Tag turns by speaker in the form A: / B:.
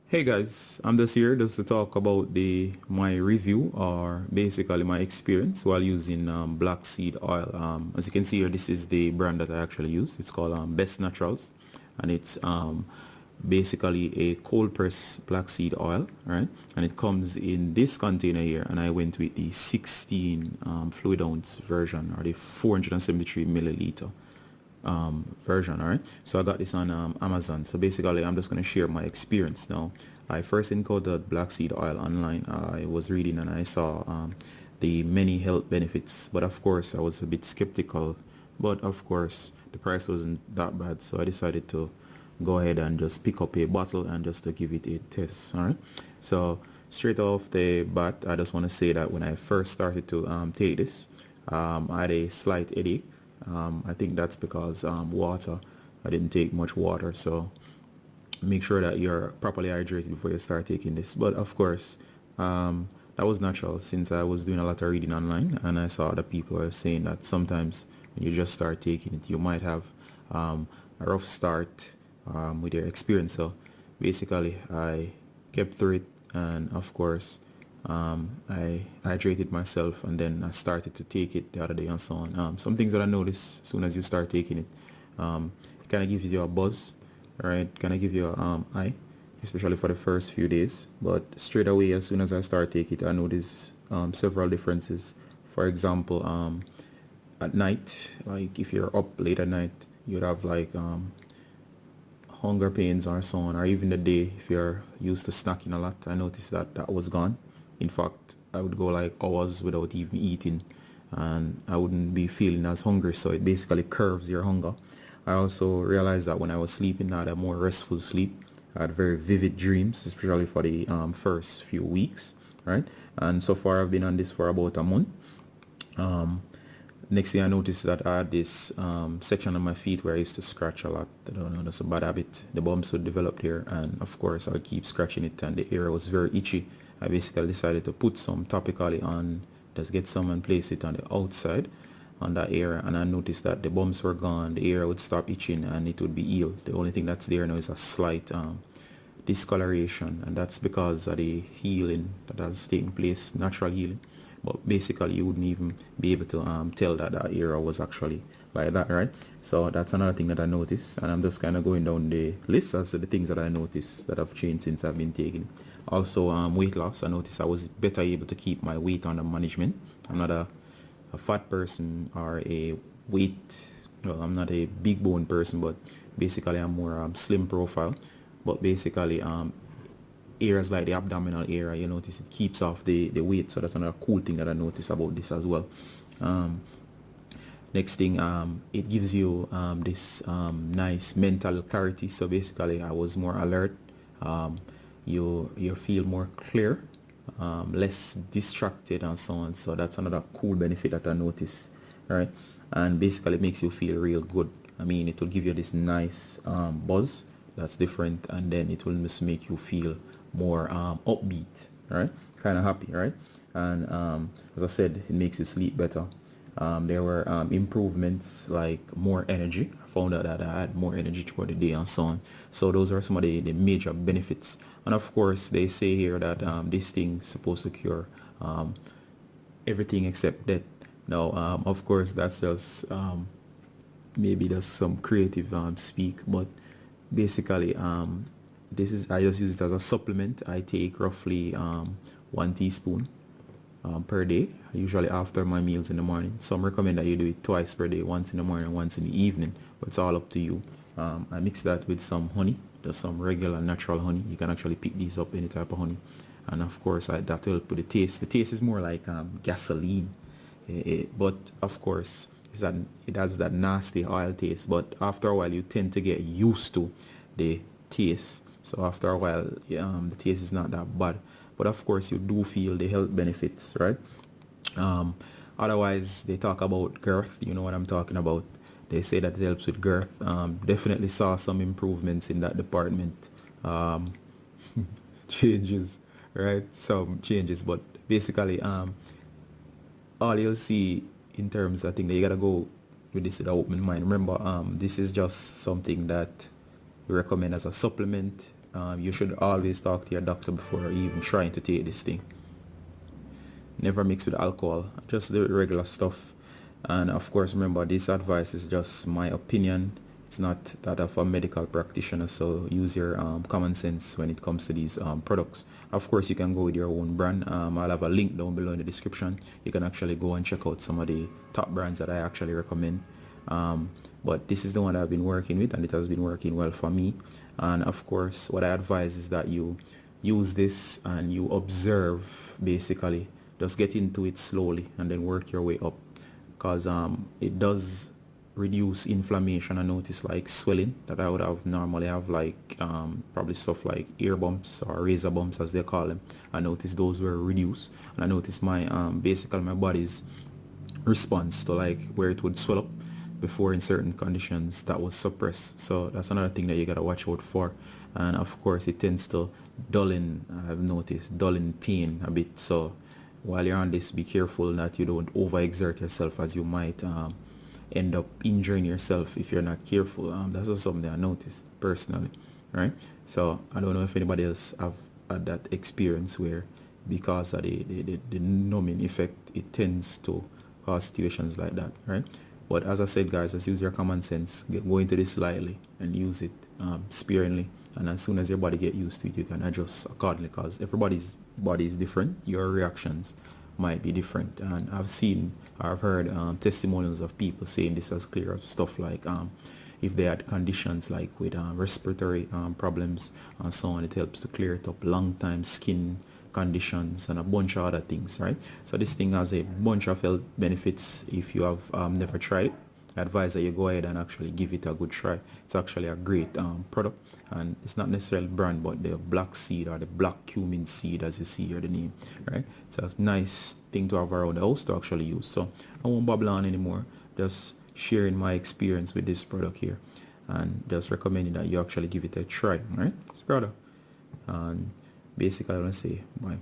A: Hey guys, I'm just here just to talk about my review or basically my experience while using black seed oil. As you can see here, this is the brand that I actually use. It's called Best Naturals, and it's basically a cold press black seed oil, right? And it comes in this container here, and I went with the 16 fluid ounce version or the 473 milliliter version. All right, so I got this on Amazon. So basically I'm just going to share my experience. Now, I first encountered black seed oil online. I was reading and I saw the many health benefits, but of course I was a bit skeptical. But of course the price wasn't that bad, so I decided to go ahead and just pick up a bottle and just to give it a test. All right, so straight off the bat, I just want to say that when I first started to take this, I had a slight headache. I think that's because water. I didn't take much water, so make sure that you're properly hydrated before you start taking this. But of course, that was natural since I was doing a lot of reading online, and I saw other people are saying that sometimes when you just start taking it, you might have a rough start with your experience. So basically, I kept through it, and of course, I hydrated myself, and then I started to take it the other day and so on. Some things that I noticed as soon as you start taking it, it kind of gives you a buzz, right? Kind of give you a eye, especially for the first few days. But straight away, as soon as I start taking it, I notice several differences. For example, at night, like if you're up late at night, you'd have like hunger pains or so on, or even the day if you're used to snacking a lot. I noticed that that was gone. In fact, I would go like hours without even eating, and I wouldn't be feeling as hungry, so it basically curves your hunger. I also realized that when I was sleeping, I had a more restful sleep. I had very vivid dreams, especially for the first few weeks, right? And so far I've been on this for about a month. Next thing I noticed that I had this section on my feet where I used to scratch a lot. I don't know, that's a bad habit. The bumps would develop there, and of course I would keep scratching it, and the area was very itchy. I basically decided to put some topically on, just get some and place it on the outside on that area, and I noticed that the bumps were gone, the area would stop itching, and it would be healed. The only thing that's there now is a slight discoloration, and that's because of the healing that has taken place, natural healing. But basically you wouldn't even be able to tell that that area was actually like that, right? So that's another thing that I noticed, and I'm just kind of going down the list as to the things that I noticed that have changed since I've been taking it. Also, weight loss. I noticed I was better able to keep my weight under management. I'm not a fat person or a weight, well, I'm not a big bone person, but basically I'm more slim profile. But basically areas like the abdominal area, you notice it keeps off the weight, so that's another cool thing that I noticed about this as well. Next thing, it gives you this nice mental clarity. So basically I was more alert. You feel more clear, less distracted and so on. So that's another cool benefit that I noticed, right? And basically it makes you feel real good. I mean, it will give you this nice buzz that's different, and then it will just make you feel more upbeat, right? Kind of happy, right? And as I said, it makes you sleep better. There were improvements like more energy. I found out that I had more energy throughout the day and so on. So those are some of the major benefits. And of course, they say here that this thing is supposed to cure everything except death. Now, of course, that's just maybe just some creative speak, but basically this is, I just use it as a supplement. I take roughly 1 teaspoon per day, usually after my meals in the morning. Some recommend that you do it twice per day, once in the morning, once in the evening, but it's all up to you. I mix that with some honey, just some regular natural honey. You can actually pick these up, any type of honey, and of course that will help with the taste. The taste is more like gasoline, but of course it has that nasty oil taste, but after a while you tend to get used to the taste. So after a while the taste is not that bad, but of course you do feel the health benefits, right? Otherwise, they talk about girth. You know what I'm talking about. They say that it helps with girth. Definitely saw some improvements in that department. um, Changes, right? Some changes, but basically all you'll see in terms, I think that you gotta go with this with an open mind. Remember, this is just something that we recommend as a supplement, you should always talk to your doctor before even trying to take this thing. Never mix with alcohol, just the regular stuff. And of course, remember, this advice is just my opinion. It's not that of a medical practitioner, so use your common sense when it comes to these products. Of course, you can go with your own brand. I'll have a link down below in the description. You can actually go and check out some of the top brands that I actually recommend. But this is the one I've been working with, and it has been working well for me. And of course, what I advise is that you use this and you observe, basically. Just get into it slowly and then work your way up, because it does reduce inflammation. I notice like swelling that I would have normally have, like probably stuff like ear bumps or razor bumps as they call them. I noticed those were reduced, and I noticed my basically my body's response to like where it would swell up before in certain conditions that was suppressed. So that's another thing that you gotta watch out for. And of course, it tends to dull in, I've noticed, dull in pain a bit. So while you're on this, be careful that you don't overexert yourself, as you might end up injuring yourself if you're not careful. That's just something I noticed personally, right? So I don't know if anybody else have had that experience where, because of the numbing effect, it tends to cause situations like that, right? But as I said, guys, just use your common sense. Go into this slightly and use it sparingly. And as soon as your body get used to it, you can adjust accordingly, because everybody's body is different. Your reactions might be different. And I've seen, or I've heard testimonials of people saying this as clear as stuff like if they had conditions like with respiratory problems and so on, it helps to clear it up. Long time skin conditions and a bunch of other things, right? So this thing has a bunch of health benefits. If you have never tried it, I advise that you go ahead and actually give it a good try. It's actually a great product, and it's not necessarily brand, but the black seed or the black cumin seed, as you see here, the name, right? So it's a nice thing to have around the house to actually use. So I won't babble on anymore, just sharing my experience with this product here, and just recommending that you actually give it a try, right? It's brother. And basically I want to say my